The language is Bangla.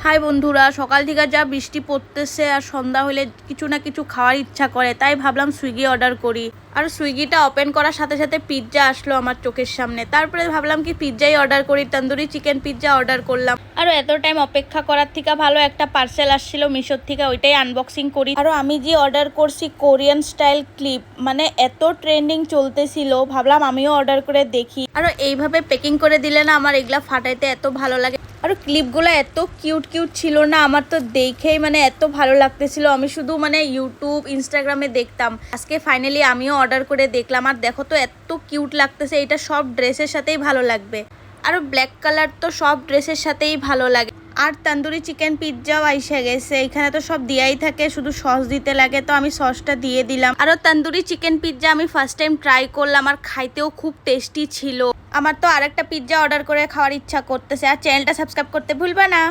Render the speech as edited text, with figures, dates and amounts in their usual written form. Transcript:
হাই বন্ধুরা, সকাল থেকে যা বৃষ্টি পড়তেছে আর সন্ধ্যা হলে কিছু না কিছু খাওয়ার ইচ্ছা করে, তাই ভাবলাম সুইগি অর্ডার করি। আর সুইগিটা ওপেন করার সাথে সাথে পিৎজা আসলো আমার চোখের সামনে। তারপরে ভাবলাম কি পিৎজাই অর্ডার করি, তন্দুরি চিকেন পিৎজা অর্ডার করলাম। আর এত টাইম অপেক্ষা করার থেকে ভালো একটা পার্সেল আসছিল মিশোর থেকে, ওইটাই আনবক্সিং করি। আর আমি যে অর্ডার করছি কোরিয়ান স্টাইল ক্লিপ, মানে এত ট্রেন্ডিং চলতেছিল, ভাবলাম আমিও অর্ডার করে দেখি। আর এইভাবে প্যাকিং করে দিলে না আমার এগুলা ফাটাইতে এত ভালো লাগে। আর ক্লিপগুলো এত কিউট কিউট ছিল না, আমার তো দেখেই মানে এত ভালো লাগতেছিল। আমি শুধু মানে ইউটিউব ইনস্টাগ্রামে দেখতাম, আজকে ফাইনালি আমিও অর্ডার করে দেখলাম। আর দেখো তো এত কিউট লাগতেছে, এটা সব ড্রেসের সাথেই ভালো লাগবে। আর ব্ল্যাক কালার তো সব ড্রেসের সাথেই ভালো লাগে। আর তন্দুরি চিকেন পিৎজাও আইসা গেছে, এখানে তো সব দিয়াই থাকে, শুধু সস দিতে লাগে, তো আমি সসটা দিয়ে দিলাম। আর তন্দুরি চিকেন পিৎজা আমি ফার্স্ট টাইম ট্রাই করলাম, আর খাইতেও খুব টেস্টি ছিল। আমার তো আরেকটা পিৎজা অর্ডার করে খাওয়ার ইচ্ছা করতেছে। আর চ্যানেলটা সাবস্ক্রাইব করতে ভুলবা না।